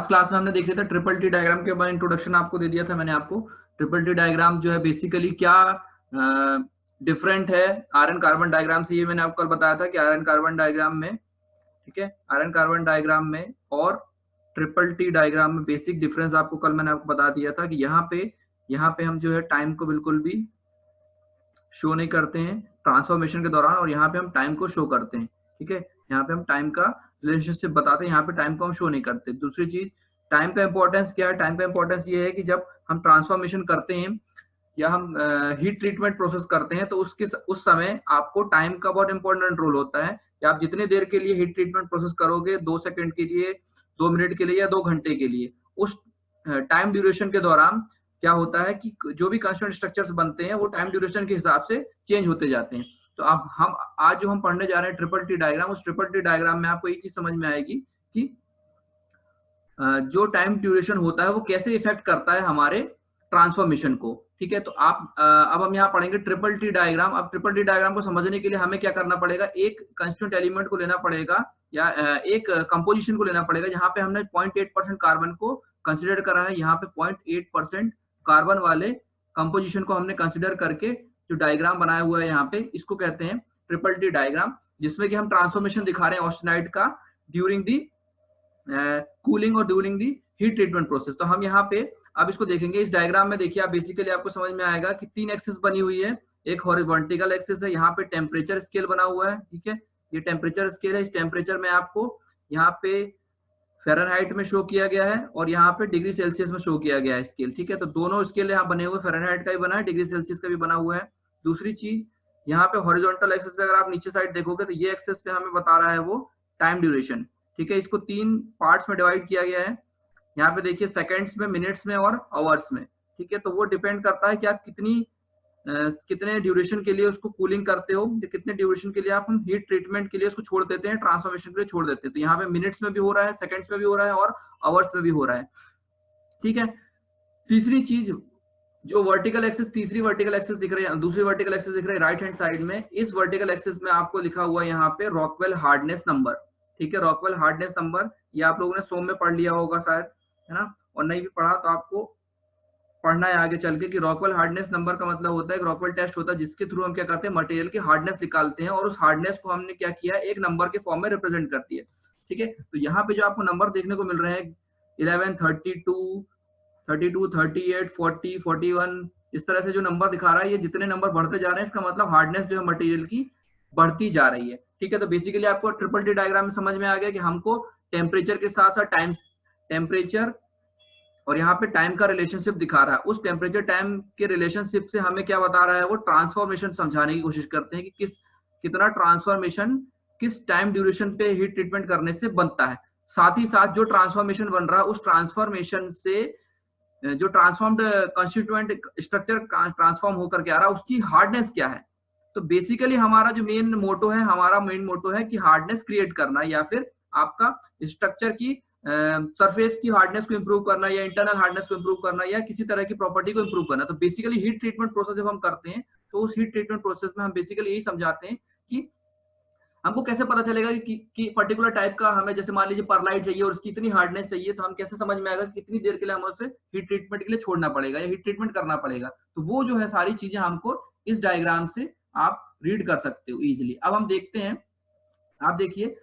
Class में हमने देख लिया था ट्रिपल टी डायग्राम के बाद इंट्रोडक्शन आपको दे दिया था मैंने आपको। ट्रिपल टी डायग्राम जो है बेसिकली क्या डिफरेंट है आयरन कार्बन डायग्राम से, ये मैंने आपको कल बताया था कि आयरन कार्बन डायग्राम में, ठीक है, आयरन कार्बन डायग्राम में और ट्रिपल टी डायग्राम में बेसिक डिफरेंस आपको कल मैंने आपको बता दिया था कि यहाँ पे हम जो है टाइम को बिल्कुल भी शो नहीं करते हैं ट्रांसफॉर्मेशन के दौरान, और यहाँ पे हम टाइम को शो करते हैं। ठीक है, यहाँ पे हम टाइम का रिलेशनशिप बताते हैं, यहाँ पे टाइम को हम शो नहीं करते। दूसरी चीज, टाइम का इंपॉर्टेंस क्या है? टाइम का इंपॉर्टेंस ये है कि जब हम ट्रांसफॉर्मेशन करते हैं या हम हीट ट्रीटमेंट प्रोसेस करते हैं तो उस समय आपको टाइम का बहुत इंपॉर्टेंट रोल होता है कि आप जितने देर के लिए हीट ट्रीटमेंट प्रोसेस करोगे, 2 सेकंड के लिए, 2 मिनट के लिए या 2 घंटे के लिए, उस टाइम ड्यूरेशन के दौरान क्या होता है कि जो भी कांस्टेंट स्ट्रक्चर्स बनते हैं वो टाइम ड्यूरेशन के हिसाब से चेंज होते जाते हैं। तो अब हम आज जो हम पढ़ने जा रहे हैं ट्रिपल टी डायग्राम, उस ट्रिपल टी डायग्राम में आपको ये चीज समझ में आएगी कि जो टाइम ड्यूरेशन होता है वो कैसे इफेक्ट करता है हमारे ट्रांसफॉर्मेशन को। ठीक है, तो आप अब हम यहाँ पढ़ेंगे ट्रिपल टी डायग्राम। अब ट्रिपल टी डायग्राम को समझने के लिए हमें क्या करना पड़ेगा? एक कंस्टिट्यूएंट एलिमेंट को लेना पड़ेगा या एक कंपोजिशन को लेना पड़ेगा जहां पे हमने 0.8% कार्बन को कंसिडर करा है। यहाँ पे 0.8% कार्बन वाले कंपोजिशन को हमने कंसिडर करके जो डायग्राम बनाया हुआ है यहाँ पे, इसको कहते हैं ट्रिपल टी डायग्राम, जिसमें कि हम ट्रांसफॉर्मेशन दिखा रहे हैं ऑस्टेनाइट का ड्यूरिंग दी कूलिंग और during the heat treatment process. तो हम यहाँ पे अब इसको देखेंगे। इस डायग्राम में देखिए आप बेसिकली आपको समझ में आएगा कि 3 एक्सिस बनी हुई है। एक हॉरिजॉन्टल एक्सिस है, यहाँ पे टेम्परेचर स्केल बना हुआ है। ठीक है, ये टेम्परेचर स्केल है। इस टेम्परेचर में आपको यहाँ पे फ़ारेनहाइट में शो किया गया है और यहाँ पे डिग्री सेल्सियस में शो किया गया है स्केल। ठीक है, तो दोनों स्केल यहाँ बने हुए, फ़ारेनहाइट का भी बना है, डिग्री सेल्सियस का भी बना हुआ है। दूसरी चीज, यहाँ पे हॉरिजॉन्टल एक्सिस पे अगर आप नीचे साइड देखोगे तो ये एक्सिस पे हमें बता रहा है वो टाइम ड्यूरेशन। ठीक है, इसको 3 पार्ट्स में डिवाइड किया गया है। यहाँ पे देखिए सेकंड्स में, मिनट्स में और आवर्स में। ठीक है, तो वो डिपेंड करता है कि आप कितने ड्यूरेशन के लिए उसको कूलिंग करते हो, कितने ड्यूरेशन के लिए आप हीट ट्रीटमेंट के लिए उसको छोड़ देते हैं, ट्रांसफॉर्मेशन के लिए छोड़ देते हैं। तो यहाँ पे मिनट्स में भी हो रहा है, सेकंड्स में भी हो रहा है और आवर्स में भी हो रहा है। ठीक है, तीसरी चीज, जो वर्टिकल एक्सिस, तीसरी वर्टिकल एक्सिस दिख रही है, दूसरी वर्टिकल एक्सिस दिख रही है राइट हैंड साइड में। इस वर्टिकल एक्सिस में आपको लिखा हुआ है यहाँ पे रॉकवेल हार्डनेस नंबर। ठीक है, रॉकवेल हार्डनेस नंबर, ये आप लोगों ने सोम में पढ़ लिया होगा शायद, है ना, और नहीं भी पढ़ा तो आपको पढ़ना है आगे चल के कि रॉकवेल हार्डनेस नंबर का मतलब होता है, रॉकवेल टेस्ट होता है जिसके थ्रू हम क्या करते हैं, मटेरियल की हार्डनेस निकालते हैं और उस हार्डनेस को हमने क्या किया है, एक नंबर के फॉर्म में रिप्रेजेंट करती है। ठीक है, तो यहाँ पे जो आपको नंबर देखने को मिल रहे हैं 11, 32, 38, 40, 41, इस तरह से जो नंबर दिखा रहा है, ये जितने नंबर बढ़ते जा रहे हैं इसका मतलब हार्डनेस जो है मटेरियल की बढ़ती जा रही है। ठीक है, तो बेसिकली आपको ट्रिपल टी डायग्राम में समझ में आ गया कि हमको टेम्परेचर के साथ साथ टाइम, टेम्परेचर और यहाँ पे टाइम का रिलेशनशिप दिखा रहा है। उस टेम्परेचर टाइम के रिलेशनशिप से हमें क्या बता रहा है, वो ट्रांसफॉर्मेशन समझाने की कोशिश करते हैं कि कितना ट्रांसफॉर्मेशन किस टाइम ड्यूरेशन पे हीट ट्रीटमेंट करने से बनता है। साथ ही साथ जो ट्रांसफॉर्मेशन बन रहा है उस ट्रांसफॉर्मेशन से जो ट्रांसफॉर्म्ड कंस्टिट्यूएंट स्ट्रक्चर ट्रांसफॉर्म होकर के आ रहा है उसकी हार्डनेस क्या है। तो बेसिकली हमारा जो मेन मोटो है कि हार्डनेस क्रिएट करना या फिर आपका स्ट्रक्चर की सरफेस की हार्डनेस को इंप्रूव करना या इंटरनल हार्डनेस को इंप्रूव करना या किसी तरह की प्रॉपर्टी को इंप्रूव करना। तो बेसिकली हीट ट्रीटमेंट प्रोसेस जब हम करते हैं तो उस हीट ट्रीटमेंट प्रोसेस में हम बेसिकली यही समझाते हैं कि हमको कैसे पता चलेगा कि पर्टिकुलर टाइप का हमें, जैसे मान लीजिए परलाइट चाहिए और उसकी इतनी हार्डनेस चाहिए, तो हम कैसे समझ में आएगा कि कितनी देर के लिए हमें उसे हीट ट्रीटमेंट के लिए छोड़ना पड़ेगा या हीट ट्रीटमेंट करना पड़ेगा। तो वो जो है सारी चीजें हमको इस डायग्राम से आप रीड कर सकते हो इजिली। अब हम देखते हैं, आप देखिए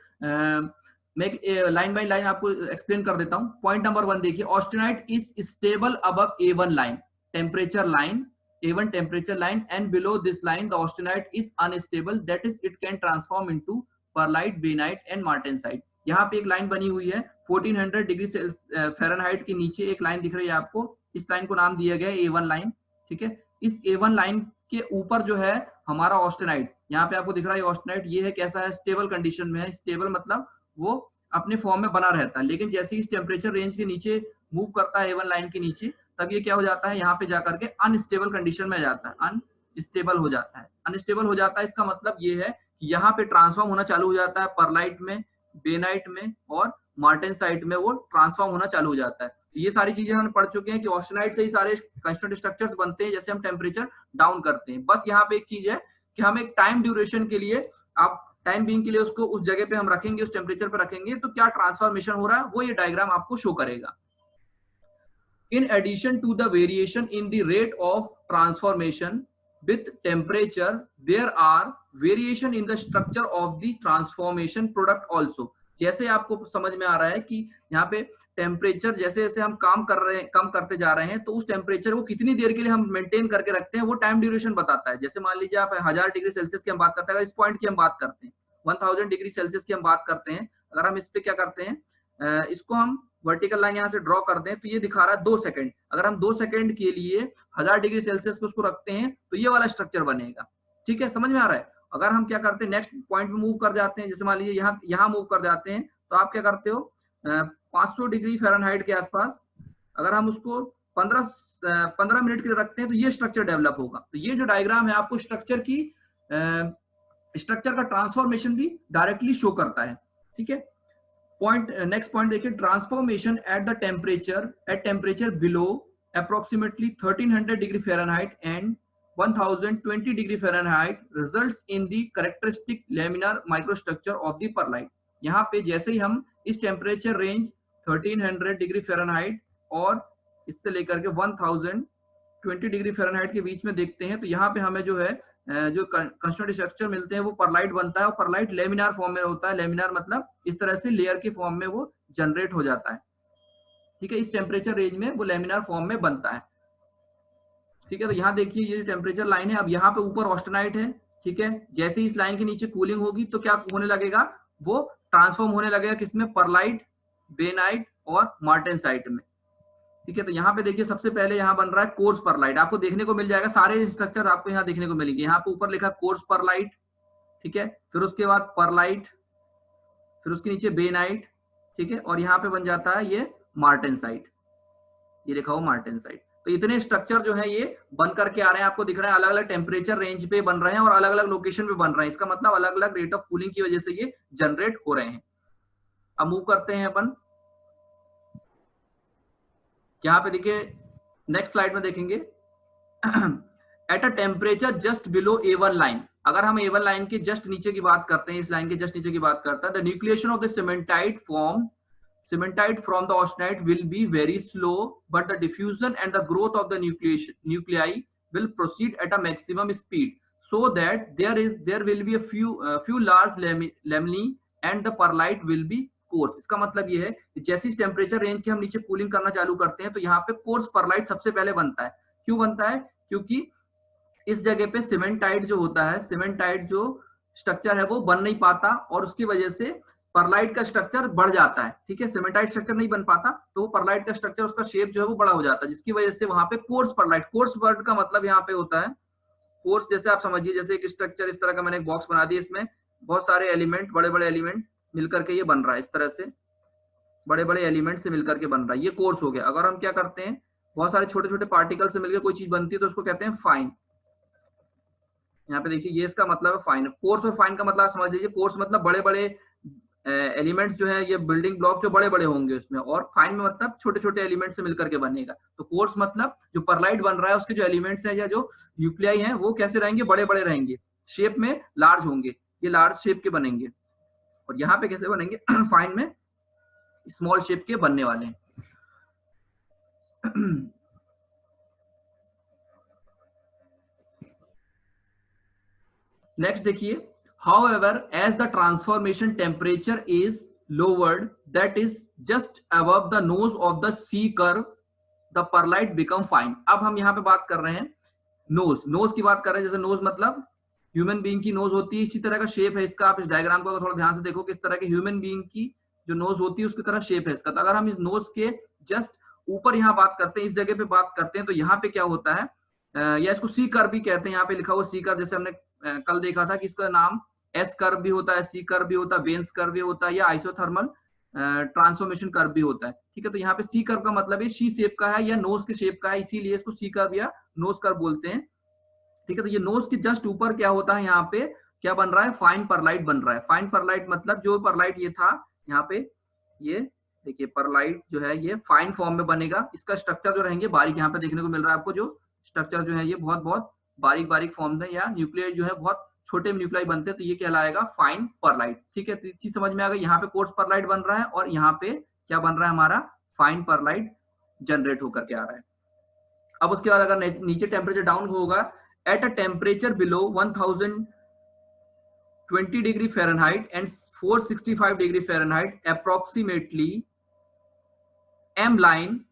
मैं लाइन बाय लाइन आपको एक्सप्लेन कर देता हूं। पॉइंट नंबर 1 देखिए, austenite is stable above A1 line, temperature line, A1 temperature line, and below this line the austenite is unstable, that is it can transform into perlite, bainite and martensite। यहाँ पे एक line बनी हुई है 1400 degree Fahrenheit के नीचे एक line दिख रही है आपको, इस लाइन को नाम दिया गया है A1 लाइन। ठीक है, इस A1 लाइन के ऊपर जो है हमारा ऑस्टेनाइट, यहाँ पे आपको दिख रहा है ऑस्टेनाइट, ये है कैसा है, स्टेबल कंडीशन में है। स्टेबल मतलब वो अपने फॉर्म में बना रहता है, लेकिन जैसे ही इस टेम्परेचर रेंज के नीचे मूव करता है A1 लाइन के नीचे, तब ये क्या हो जाता है, यहाँ पे जाकर के अनस्टेबल कंडीशन में जाता है, अनस्टेबल हो जाता है। अनस्टेबल हो जाता है इसका मतलब ये है कि यहाँ पे ट्रांसफॉर्म होना चालू हो जाता है, परलाइट में, बेनाइट में और मार्टेनसाइट में वो ट्रांसफॉर्म होना चालू हो जाता है। ये सारी चीजें हम पढ़ चुके हैं कि ऑस्टेनाइट से ही सारे कंस्टिट्यूएंट स्ट्रक्चर्स बनते हैं जैसे हम टेम्परेचर डाउन करते हैं। बस यहाँ पे एक चीज है कि हम एक टाइम ड्यूरेशन के लिए, आप टाइम बीइंग के लिए उसको उस जगह पे हम रखेंगे, उस टेम्परेचर पे रखेंगे, तो क्या ट्रांसफॉर्मेशन हो रहा है वो ये डायग्राम आपको शो करेगा। In addition to the variation in the rate of transformation with temperature, there are variation in the structure of the transformation product also। जैसे आपको समझ में आ रहा है कि यहाँ पे टेम्परेचर जैसे जैसे हम काम कर रहे हैं, कम करते जा रहे हैं, तो उस टेम्परेचर को कितनी देर के लिए हम मेंटेन करके रखते हैं वो टाइम ड्यूरेशन बताता है। जैसे मान लीजिए आप 1000 डिग्री सेल्सियस की हम बात करते हैं, अगर इस पॉइंट की हम बात करते हैं, 1000 डिग्री सेल्सियस की हम बात करते हैं, अगर हम इस पे क्या करते हैं, इसको हम वर्टिकल लाइन यहाँ से ड्रॉ कर दें तो ये दिखा रहा है 2 सेकंड। अगर हम 2 सेकंड के लिए 1000 डिग्री सेल्सियस पे उसको रखते हैं तो ये वाला स्ट्रक्चर बनेगा। ठीक है, समझ में आ रहा है। अगर हम क्या करते हैं, नेक्स्ट पॉइंट पे मूव कर जाते हैं, जैसे मान लीजिए यहाँ मूव कर जाते हैं, तो आप क्या करते हो, 500 डिग्री फ़ारेनहाइट के आसपास अगर हम उसको 15 मिनट के लिए रखते हैं तो ये स्ट्रक्चर डेवलप होगा। तो ये जो डायग्राम है आपको स्ट्रक्चर का ट्रांसफॉर्मेशन भी डायरेक्टली शो करता है। ठीक है, नेक्स्ट पॉइंट देखिए, transformation at temperature below approximately 1300 degree Fahrenheit and 1020 degree Fahrenheit results in the characteristic laminar microstructure of the pearlite. यहाँ पे जैसे ही हम इस टेम्परेचर रेंज 1300 डिग्री फ़ारेनहाइट और इससे लेकर के 1020 डिग्री फ़ारेनहाइट के बीच में देखते हैं, तो यहाँ पे हमें जो है जो कंस्ट्रक्टेड स्ट्रक्चर मिलते हैं वो परलाइट बनता है, और परलाइट लेमिनार फॉर्म में होता है। लेमिनार मतलब इस तरह से लेयर के फॉर्म में वो जनरेट हो जाता है। ठीक है, इस टेम्परेचर रेंज में वो लेमिनार फॉर्म में बनता है। ठीक है, तो यहाँ देखिए ये टेम्परेचर लाइन है, अब यहाँ पे ऊपर ऑस्टेनाइट है। ठीक है, जैसे ही इस लाइन के नीचे कूलिंग होगी तो क्या होने लगेगा, वो ट्रांसफॉर्म होने लगेगा किसमें, परलाइट, बेनाइट और मार्टेनसाइट में। ठीक है, तो यहाँ पे देखिए सबसे पहले यहाँ बन रहा है कोर्स परलाइट, आपको देखने को मिल जाएगा, सारे स्ट्रक्चर आपको यहाँ देखने को मिलेंगे। यहाँ पे ऊपर लिखा कोर्स परलाइट, ठीक है, फिर उसके बाद परलाइट, फिर उसके नीचे बेनाइट, ठीक है, और यहाँ पे बन जाता है ये मार्टेनसाइट, ये लिखा हो मार्टेनसाइट। तो इतने स्ट्रक्चर जो है ये बन करके आ रहे हैं, आपको दिख रहा है अलग अलग टेम्परेचर रेंज पे बन रहे हैं और अलग अलग लोकेशन पे बन रहे हैं। इसका मतलब अलग अलग रेट ऑफ कूलिंग की वजह से ये जनरेट हो रहे हैं। अब मूव करते हैं अपन, यहाँ पे देखिए नेक्स्ट स्लाइड में देखेंगे at a temperature just below A1 line. अगर हम A1 लाइन के जस्ट नीचे की बात करते हैं, इस लाइन के जस्ट नीचे की बात करते हैं, the nucleation of the cementite from the austenite will be very slow, but the diffusion and the growth of the nuclei will proceed at a maximum speed, so that there will be a few large lamellae and the perlite will be course. इसका मतलब ये है कि जैसे इस temperature range के हम नीचे कूलिंग करना चालू करते हैं तो यहाँ पे कोर्स परलाइट सबसे पहले बनता है। क्यों बनता है, क्योंकि इस जगह पे सीमेंटाइट जो होता है, सीमेंटाइट जो स्ट्रक्चर है वो बन नहीं पाता और उसकी वजह से परलाइट का स्ट्रक्चर बढ़ जाता है। ठीक है, सीमेंटाइट स्ट्रक्चर नहीं बन पाता तो वो परलाइट का स्ट्रक्चर, उसका शेप जो है वो बड़ा हो जाता है, जिसकी वजह से वहां पे कोर्स परलाइट, कोर्स वर्ड का मतलब यहाँ पे होता है कोर्स, जैसे आप समझिए जैसे एक स्ट्रक्चर इस तरह का मैंने एक बॉक्स बना दिया, इसमें बहुत सारे एलिमेंट, बड़े बड़े एलिमेंट मिलकर के ये बन रहा है, इस तरह से बड़े बड़े एलिमेंट से मिलकर के बन रहा है, ये कोर्स हो गया। अगर हम क्या करते हैं, बहुत सारे छोटे छोटे पार्टिकल से मिलकर कोई चीज बनती है तो उसको कहते हैं फाइन। यहाँ पे देखिए ये इसका मतलब है फाइन। कोर्स और फाइन का मतलब समझ लीजिए, कोर्स मतलब बड़े बड़े एलिमेंट्स जो है, ये बिल्डिंग ब्लॉक जो बड़े बड़े होंगे उसमें, और फाइन में मतलब छोटे छोटे एलिमेंट से मिलकर के बनेगा। तो कोर्स मतलब जो परलाइट बन रहा है उसके जो एलिमेंट्स है या जो न्यूक्लियाई हैं वो कैसे रहेंगे, बड़े बड़े रहेंगे, शेप में लार्ज होंगे, ये लार्ज शेप के बनेंगे। और यहाँ पे कैसे बनेंगे फाइन में स्मॉल शेप के बनने वाले हैं। नेक्स्ट देखिए, however as the transformation temperature is lowered, that is just above the nose of the C curve, the perlite become fine। अब हम यहाँ पे बात कर रहे हैं नोज की बात कर रहे हैं, जैसे नोज मतलब ह्यूमन बीइंग की नोज होती है, इसी तरह का शेप है इसका। आप इस डायग्राम को थोड़ा ध्यान से देखो, किस तरह के ह्यूमन बीइंग की जो नोज होती है उसकी तरह शेप है इसका। तो अगर हम इस नोज के जस्ट ऊपर यहाँ बात करते हैं, इस जगह पे बात करते हैं, तो यहाँ पे क्या होता है, या इसको सी कर्व भी कहते हैं। यहाँ पे लिखा हुआ सी कर्व, जैसे हमने कल देखा था कि इसका नाम एस कर्व भी होता है, सी कर्व भी होता है, वेन्स कर्व भी होता है, या आइसोथर्मल ट्रांसफॉर्मेशन कर्व भी होता है। ठीक है, तो यहाँ पे सी कर्व का मतलब है सी शेप का है या नोज के शेप का है, इसीलिए इसको सी कर्व या नोज कर्व बोलते हैं। ठीक है, तो ये नोज के जस्ट ऊपर क्या होता है, यहाँ पे क्या बन रहा है, फाइन परलाइट बन रहा है। फाइन परलाइट मतलब जो परलाइट ये था, यहाँ पे ये देखिए परलाइट जो है ये फाइन फॉर्म में बनेगा। इसका स्ट्रक्चर जो रहेंगे बारीक, यहाँ पे देखने को मिल रहा है आपको, जो स्ट्रक्चर जो है ये बहुत बहुत बारीक बारीक फॉर्म में, या न्यूक्लियर जो है बहुत छोटे न्यूक्लाई बनते हैं, तो ये कहलाएगा फाइन परलाइट। ठीक है, तो चीज समझ में आ गई। यहाँ पे कोर्स परलाइट बन रहा है और यहाँ पे क्या बन रहा है, हमारा फाइन परलाइट जनरेट होकर के आ रहा है। अब उसके बाद अगर नीचे टेम्परेचर डाउन होगा at a temperature below 1020 degree Fahrenheit and 465 degree Fahrenheit approximately M line,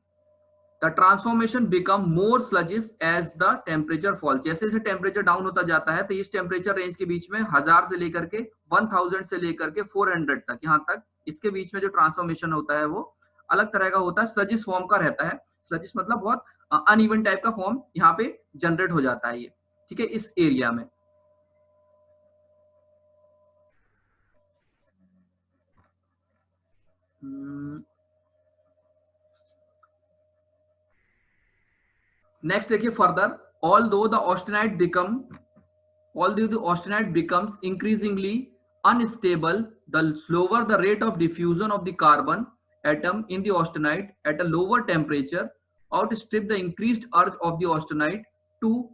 the transformation become more sluggish as the temperature fall। जैसे जैसे टेम्परेचर डाउन होता जाता है तो इस टेम्परेचर रेंज के बीच में 1000 से लेकर के 1000 से लेकर के 400 तक, यहाँ तक इसके बीच में जो ट्रांसफॉर्मेशन होता है वो अलग तरह का होता है, स्लजिश फॉर्म का रहता है। स्लजिश मतलब बहुत अनइवन टाइप का फॉर्म यहाँ पे जनरेट हो जाता है ये। ठीक है, इस एरिया में। नेक्स्ट देखिए further, although the austenite becomes increasingly unstable, the slower the rate of diffusion of the carbon atom in the austenite at a lower temperature outstrip the increased urge of the austenite to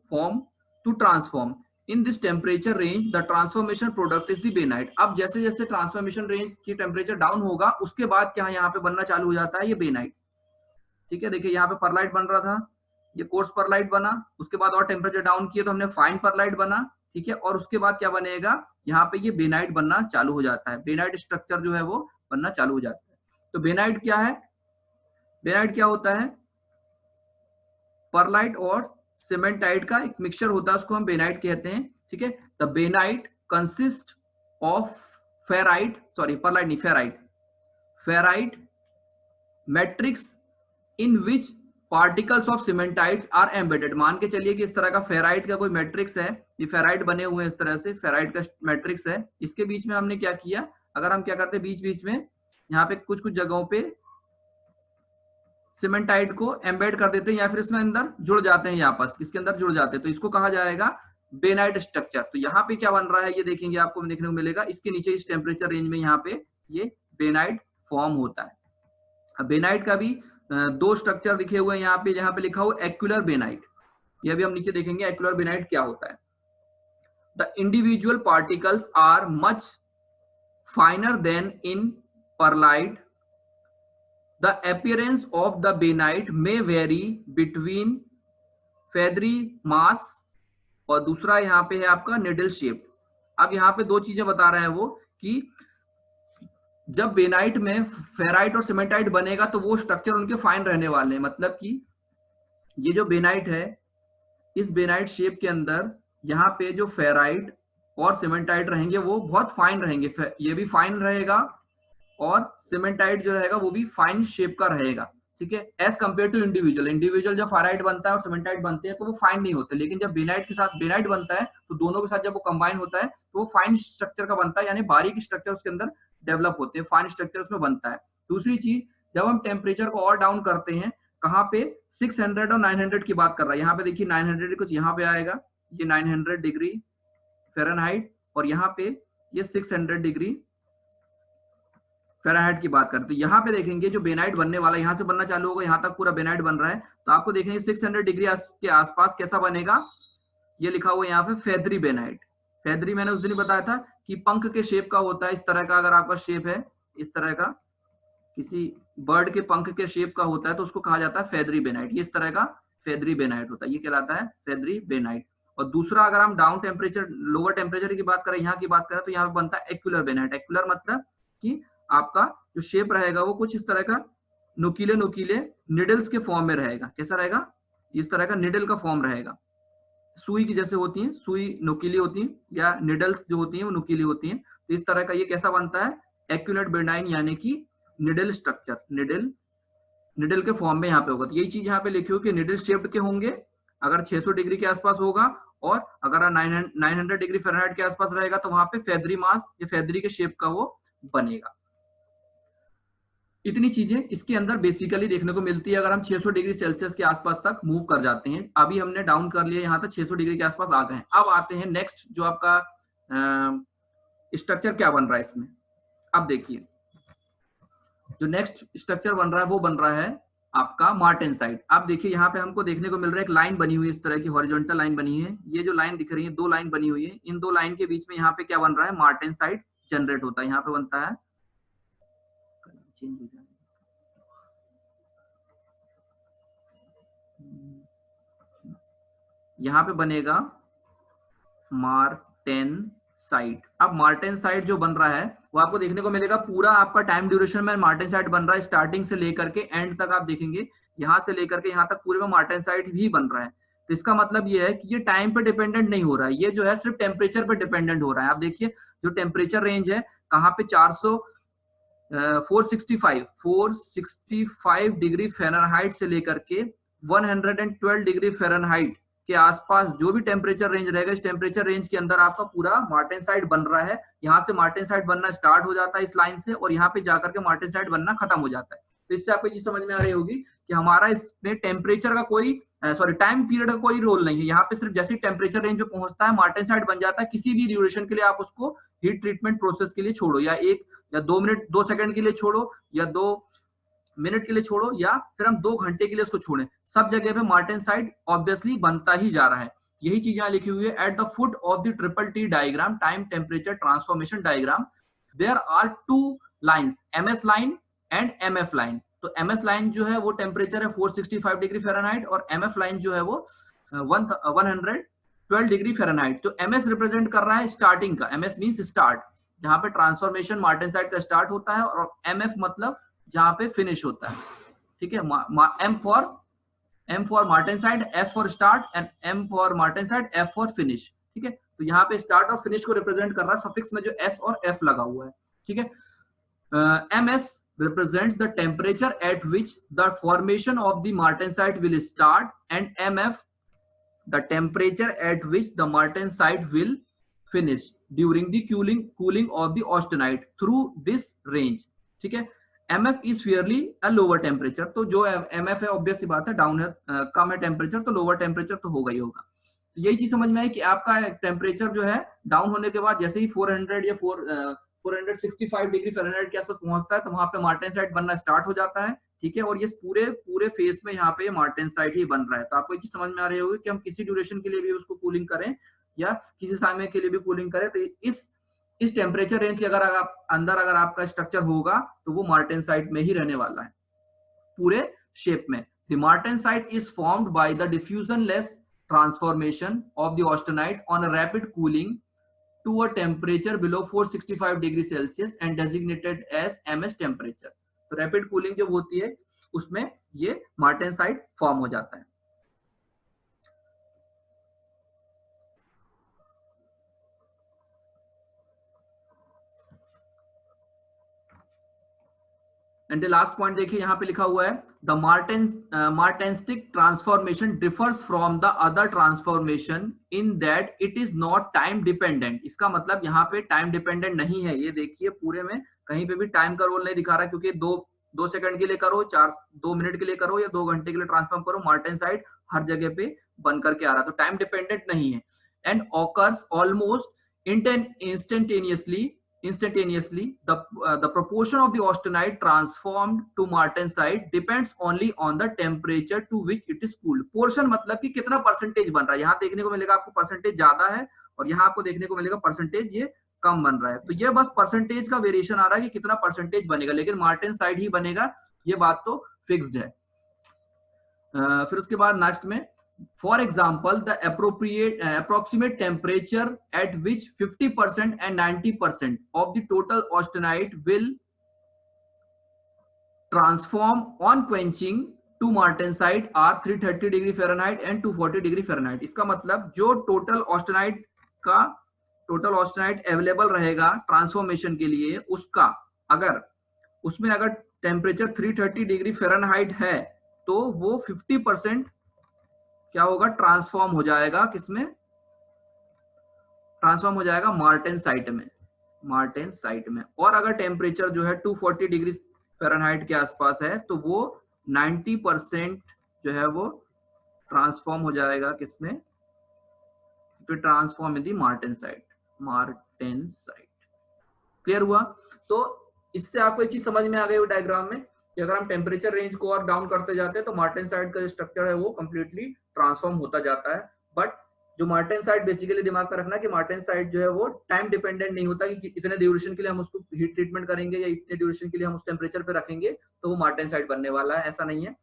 transform in this temperature range। the transformation product is the bainite। अब जैसे जैसे transformation range की temperature down होगा उसके बाद क्या यहाँ पे बनना चालू हो जाता है, ये बेनाइट। ठीक है, देखिए यहाँ पे परलाइट बन रहा था, ये कोर्स परलाइट बना, उसके बाद और टेम्परेचर डाउन किया तो हमने फाइन परलाइट बना। ठीक है, और उसके बाद क्या बनेगा, यहाँ पे ये बेनाइट बनना चालू हो जाता है, बेनाइट स्ट्रक्चर जो है वो बनना चालू हो जाता है। तो बेनाइट क्या है, बेनाइट क्या होता है, परलाइट और सीमेंटाइट का एक मिक्सचर होता है, उसको हम बेनाइट कहते हैं। ठीक है, the bainite consist of ferrite, sorry pearlite नहीं, ferrite matrix in which particles of cementites are embedded. मान के चलिए कि इस तरह का फेराइट का कोई मैट्रिक्स है, ये फेराइट बने हुए हैं इस तरह से, फेराइट का मैट्रिक्स है, इसके बीच में हमने क्या किया, अगर हम क्या करते हैं बीच बीच में यहाँ पे कुछ कुछ जगहों पे सीमेंटाइट को एम्बेड कर देते हैं या फिर इसमें अंदर जुड़ जाते हैं, यहाँ पर इसके अंदर जुड़ जाते हैं, तो इसको कहा जाएगा बेनाइट स्ट्रक्चर। तो यहाँ पे क्या बन रहा है ये देखेंगे, आपको देखने को मिलेगा, इसके नीचे इस टेम्परेचर रेंज में यहाँ पे ये बेनाइट फॉर्म होता है। अब बेनाइट का भी दो स्ट्रक्चर लिखे हुए हैं यहाँ पे, जहाँ पे लिखा हुआ एक्युलर बेनाइट, ये भी हम नीचे देखेंगे एक्युलर बेनाइट क्या होता है। The individual particles are much finer than in pearlite. The appearance of the bainite may vary between feathery mass और दूसरा यहाँ पे है आपका निडल शेप। अब यहाँ पे दो चीजें बता रहे हैं वो कि जब बेनाइट में फेराइट और सीमेंटाइट बनेगा तो वो स्ट्रक्चर उनके फाइन रहने वाले हैं, मतलब कि ये जो बेनाइट है इस बेनाइट शेप के अंदर यहाँ पे जो फेराइट और सीमेंटाइट रहेंगे वो बहुत फाइन रहेंगे, ये भी फाइन रहेगा और सीमेंटाइट जो रहेगा वो भी फाइन शेप का रहेगा। ठीक है, एज कंपेयर टू इंडिविजुअल जब फेराइट बनता है और सीमेंटाइट बनते हैं तो वो फाइन नहीं होते, लेकिन जब बेनाइट के साथ बेनाइट बनता है तो दोनों के साथ जब वो कंबाइन होता है तो वो फाइन स्ट्रक्चर का बनता है, यानी बारीक स्ट्रक्चर उसके अंदर डेवलप होते हैं, फाइन स्ट्रक्चर उसमें बनता है। दूसरी चीज, जब हम टेम्परेचर को और डाउन करते हैं, कहाँ पे 600 और 900 की बात कर रहा है, यहाँ पे देखिए 900 कुछ यहाँ पे आएगा, ये 900 डिग्री फ़ारेनहाइट और यहाँ पे ये 600 डिग्री फ़ारेनहाइट की बात करते हैं। यहाँ पे देखेंगे जो बेनाइट बनने वाला यहाँ से बनना चालू होगा, यहाँ तक पूरा बेनाइट बन रहा है, तो आपको देखेंगे 600 डिग्री के आसपास कैसा बनेगा, ये लिखा हुआ है यहाँ पे फेदरी बेनाइट। फेदरी मैंने उस दिन बताया था कि पंख के शेप का होता है, इस तरह का अगर आपका शेप है, इस तरह का किसी बर्ड के पंख के शेप का होता है तो उसको कहा जाता है फेदरी बेनाइट, ये इस तरह का फेदरी बेनाइट होता है, ये कहलाता है फेदरी बेनाइट। और दूसरा अगर हम डाउन टेम्परेचर लोअर टेम्परेचर की बात करें, यहाँ की बात करें तो यहाँ पे बनता है एक्युलर बेनाइट। एक्युलर मतलब कि आपका जो शेप रहेगा वो कुछ इस तरह का नुकीले नुकीले निडल्स के फॉर्म में रहेगा। कैसा रहेगा, इस तरह का निडल का फॉर्म रहेगा, सुई की जैसे होती है, सुई नुकीली होती है या निडल्स जो होती हैं वो नुकीली होती हैं, तो इस तरह का ये कैसा बनता है, एक्युलेट बेनाइन, यानी कि निडल स्ट्रक्चर, निडल के फॉर्म में यहाँ पे होगा। तो यही चीज यहाँ पे लिखी हो कि निडल शेप्ड के होंगे अगर 600 डिग्री के आसपास होगा, और अगर 900 डिग्री फ़ारेनहाइट के आसपास रहेगा तो वहां पे फेदरी मास या फेदरी के शेप का वो बनेगा। इतनी चीजें इसके अंदर बेसिकली देखने को मिलती है अगर हम 600 डिग्री सेल्सियस के आसपास तक मूव कर जाते हैं। अभी हमने डाउन कर लिया, यहाँ तक 600 डिग्री के आसपास आ गए हैं। अब आते हैं नेक्स्ट, जो आपका स्ट्रक्चर क्या बन रहा है इसमें। अब देखिए जो नेक्स्ट स्ट्रक्चर बन रहा है वो बन रहा है आपका मार्टेनसाइट। आप देखिए यहाँ पे हमको देखने को मिल रहा है एक लाइन बनी हुई है, इस तरह की हॉरिजॉन्टल लाइन बनी है। ये जो लाइन दिख रही है, दो लाइन बनी हुई है, इन दो लाइन के बीच में यहाँ पे क्या बन रहा है, मार्टेनसाइट जनरेट होता है। यहाँ पे बनता है, चेंज हो जाए, यहाँ पे बनेगा मार्टेनसाइट। अब मार्टेनसाइट जो बन रहा है वो आपको देखने को मिलेगा पूरा आपका टाइम ड्यूरेशन में मार्टेनसाइट बन रहा है, स्टार्टिंग से लेकर के एंड तक। आप देखेंगे यहाँ से लेकर के यहाँ तक पूरे में मार्टेनसाइट ही बन रहा है। तो इसका मतलब ये है कि ये टाइम पे डिपेंडेंट नहीं हो रहा है, ये जो है सिर्फ टेम्परेचर पे डिपेंडेंट हो रहा है। आप देखिए जो टेम्परेचर रेंज है कहाँ पे, 465 डिग्री फ़ारेनहाइट से लेकर के 112 डिग्री फ़ारेनहाइट के आसपास जो भी टेम्परेचर रेंज रहेगा, इस टेम्परेचर रेंज के अंदर आपका पूरा मार्टेनसाइट बन रहा है। यहाँ से मार्टेनसाइट बनना स्टार्ट हो जाता है इस लाइन से, और यहाँ पे जाकर के मार्टेनसाइट बनना खत्म हो जाता है। तो इससे आपको चीज समझ में आ रही होगी कि हमारा इसमें टेम्परेचर का कोई टाइम पीरियड का कोई रोल नहीं है। यहाँ पे सिर्फ जैसे टेम्परेचर रेंज पे पहुंचता है मार्टेनसाइट बन जाता है। किसी भी ड्यूरेशन के लिए आप उसको हीट ट्रीटमेंट प्रोसेस के लिए छोड़ो, या 1 या 2 मिनट 2 सेकंड के लिए छोड़ो, या 2 मिनट के लिए छोड़ो, या फिर हम 2 घंटे के लिए उसको छोड़ें, सब जगह पे मार्टेनसाइट ऑब्वियसली बनता ही जा रहा है। यही चीज यहाँ लिखी हुई है, at the foot of the triple T diagram, time temperature transformation diagram, there are 2 lines, MS line and MF line. तो एमएस लाइन जो है वो टेम्परेचर है 465 डिग्री फ़ारेनहाइट, और एमएफ लाइन जो है वो 112 डिग्री फ़ारेनहाइट। तो एमएस रिप्रेजेंट कर रहा है स्टार्टिंग का, एमएस मींस स्टार्ट, जहां पे ट्रांसफॉर्मेशन मार्टेनसाइट का स्टार्ट होता है, और एमएफ मतलब जहां पे फिनिश होता है। ठीक है, M for martensite, S for start, and M for martensite, F for finish. ठीक है, तो यहाँ पे स्टार्ट और फिनिश को रिप्रेजेंट कर रहा है सफिक्स में जो एस और एफ लगा हुआ है। ठीक है, ms represents the temperature at which the formation of the martensite will start, and mf the temperature at which the martensite will finish during the cooling of the austenite through this range. ठीक है, mf is fairly a lower temperature, तो जो mf है obvious सी बात है down है, कम है temperature, तो लोअर टेम्परेचर तो होगा ही होगा। तो यही चीज समझ में आई कि आपका टेम्परेचर जो है डाउन होने के बाद जैसे ही 400 या 465 डिग्री फ़ारेनहाइट के आसपास पहुंचता है, तो वहां पे मार्टेनसाइट बनना स्टार्ट हो जाता है। ठीक है, और ये पूरे फेस में यहाँ पे मार्टेनसाइट ही बन रहा है। तो आपको ये चीज समझ में आ रही होगी कि हम किसी ड्यूरेशन के लिए भी उसको कूलिंग करें या किसी समय के लिए भी कूलिंग करें, तो इस टेम्परेचर रेंज के अगर आपका स्ट्रक्चर होगा तो वो मार्टेनसाइट में ही रहने वाला है पूरे शेप में। The martensite is formed by the diffusionless transformation of the austenite on a rapid cooling to a temperature below 465 degree Celsius and designated as MS temperature। तो रैपिड कूलिंग जब होती है उसमें ये मार्टेनसाइट फॉर्म हो जाता है। एंड द लास्ट पॉइंट देखिए यहाँ पे लिखा हुआ है, the martensitic transformation differs from the other transformation in that it is not time dependent. इसका मतलब यहाँ पे टाइम डिपेंडेंट नहीं है। ये देखिए पूरे में कहीं पे भी टाइम का रोल नहीं दिखा रहा, क्योंकि 2 सेकंड के लिए करो, 2 मिनट के लिए करो, या 2 घंटे के लिए ट्रांसफॉर्म करो, मार्टेनसाइट हर जगह पे बन करके आ रहा है, तो टाइम डिपेंडेंट नहीं है। And occurs almost instantaneously, the proportion of the austenite transformed to martensite depends only on the temperature to which it is cooled। Portion मतलब कि कितना परसेंटेज बन रहा है, यहाँ देखने को मिलेगा आपको परसेंटेज ज्यादा है, और यहाँ आपको देखने को मिलेगा परसेंटेज ये कम बन रहा है। तो ये बस परसेंटेज का वेरिएशन आ रहा है कि कितना परसेंटेज बनेगा, लेकिन मार्टेनसाइट ही बनेगा, ये बात तो फिक्स्ड है। फिर उसके बाद नेक्स्ट में, for example the approximate temperature at which 50% and 90% of the total austenite will transform on quenching to martensite are 330 degree Fahrenheit and 240 degree Fahrenheit. इसका मतलब जो टोटल ऑस्टेनाइट अवेलेबल रहेगा ट्रांसफॉर्मेशन के लिए, उसका अगर टेम्परेचर 330 डिग्री फ़ारेनहाइट है, तो वो 50% क्या होगा, ट्रांसफॉर्म हो जाएगा, किसमें ट्रांसफॉर्म हो जाएगा, मार्टेनसाइट में। और अगर टेम्परेचर जो है 240 डिग्री फ़ारेनहाइट के आसपास है, तो वो 90% जो है वो ट्रांसफॉर्म हो जाएगा, किसमें, फिर transform in the martensite. Clear हुआ? तो इससे आपको एक चीज समझ में आ गई डायग्राम में कि अगर हम टेम्परेचर रेंज को और डाउन करते जाते हैं तो मार्टेनसाइट का जो स्ट्रक्चर है वो कंप्लीटली ट्रांसफॉर्म होता जाता है। बट जो मार्टेनसाइट बेसिकली दिमाग में रखना कि मार्टेनसाइट जो है वो टाइम डिपेंडेंट नहीं होता कि इतने ड्यूरेशन के लिए हम उसको हीट ट्रीटमेंट करेंगे या इतने ड्यूरेशन के लिए हम उस टेम्परेचर पे रखेंगे तो वो मार्टेनसाइट बनने वाला है, ऐसा नहीं है।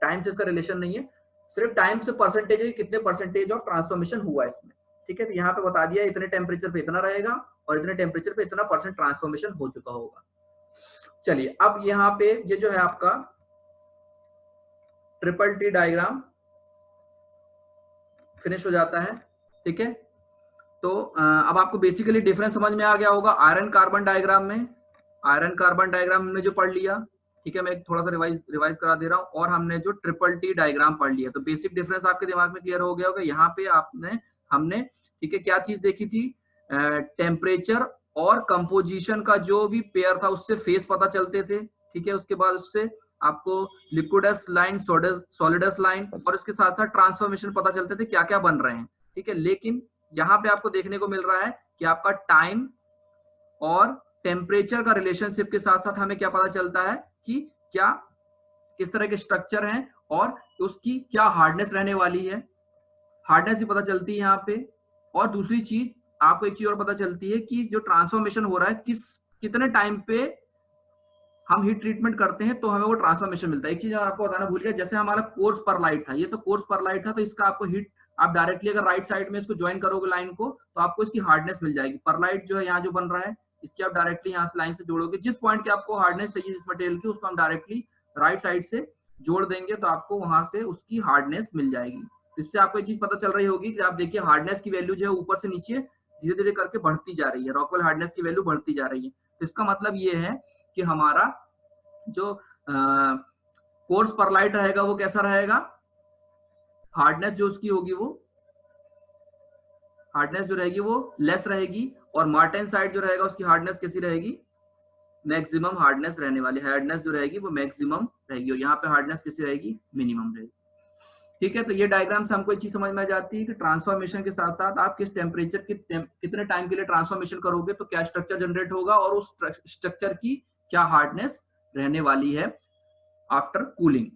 टाइम से इसका रिलेशन नहीं है, सिर्फ टाइम से परसेंटेज है, कितने परसेंटेज ऑफ ट्रांसफॉर्मेशन हुआ इसमें। ठीक है, तो यहाँ पे बता दिया इतने टेम्परेचर पे इतना रहेगा और इतने टेम्परेचर पे इतना परसेंट ट्रांसफॉर्मेशन हो चुका होगा। चलिए अब यहाँ पे ये जो है आपका ट्रिपल टी डायग्राम फिनिश हो जाता है। ठीक है, तो अब आपको बेसिकली डिफरेंस समझ में आ गया होगा आयरन कार्बन डायग्राम में। आयरन कार्बन डायग्राम हमने जो पढ़ लिया, ठीक है, मैं थोड़ा सा रिवाइज करा दे रहा हूँ, और हमने जो ट्रिपल टी डायग्राम पढ़ लिया, तो बेसिक डिफरेंस आपके दिमाग में क्लियर हो गया होगा। यहाँ पे हमने ठीक है क्या चीज देखी थी, टेम्परेचर और कंपोजिशन का जो भी पेयर था उससे फेस पता चलते थे। ठीक है, उसके बाद उससे आपको लिक्विडस लाइन, सॉलिडस लाइन, और इसके साथ साथ ट्रांसफॉर्मेशन पता चलते थे क्या क्या बन रहे हैं। ठीक है, लेकिन यहाँ पे आपको देखने को मिल रहा है कि आपका टाइम और टेम्परेचर का रिलेशनशिप के साथ साथ हमें क्या पता चलता है कि क्या किस तरह के स्ट्रक्चर हैं और उसकी क्या हार्डनेस रहने वाली है, हार्डनेस भी पता चलती है यहाँ पे। और दूसरी चीज आपको एक चीज और पता चलती है कि जो ट्रांसफॉर्मेशन हो रहा है कितने टाइम पे हम हीट ट्रीटमेंट करते हैं तो हमें वो ट्रांसफॉर्मेशन मिलता है। एक चीज आपको बताना भूल गया, जैसे हमारा कोर्स पर लाइट था, ये तो कोर्स पर लाइट था, तो इसका आपको हीट, आप डायरेक्टली अगर राइट साइड में इसको ज्वाइन करोगे लाइन को तो आपको इसकी हार्डनेस मिल जाएगी। पर लाइट जो है यहाँ जो बन रहा है इसकी आप डायरेक्टली यहाँ से लाइन से जोड़ोगे, जिस पॉइंट की आपको हार्डनेस चाहिए जिस मटेरियल की उसको हम डायरेक्टली राइट साइड से जोड़ देंगे तो आपको वहां से उसकी हार्डनेस मिल जाएगी। इससे आपको एक चीज पता चल रही होगी कि आप देखिए हार्डनेस की वैल्यू जो है ऊपर से नीचे धीरे धीरे करके बढ़ती जा रही है, रॉकवेल हार्डनेस की वैल्यू बढ़ती जा रही है। तो इसका मतलब ये है कि हमारा जो कोर्स पर लाइट रहेगा वो कैसा रहेगा, हार्डनेस जो उसकी होगी वो हार्डनेस जो रहेगी वो लेस रहेगी, और मार्टेनसाइट जो रहेगा उसकी हार्डनेस कैसी रहेगी, मैक्सिमम हार्डनेस रहने वाली, हार्डनेस जो रहेगी वो मैक्सिमम रहेगी, और यहाँ पे हार्डनेस कैसी रहेगी, मिनिमम रहेगी। ठीक है, तो ये डायग्राम से हमको एक चीज समझ में आ जाती है कि ट्रांसफॉर्मेशन के साथ साथ आप किस टेम्परेचर कितने टाइम के लिए ट्रांसफॉर्मेशन करोगे तो क्या स्ट्रक्चर जनरेट होगा और उस स्ट्रक्चर की क्या हार्डनेस रहने वाली है आफ्टर कूलिंग।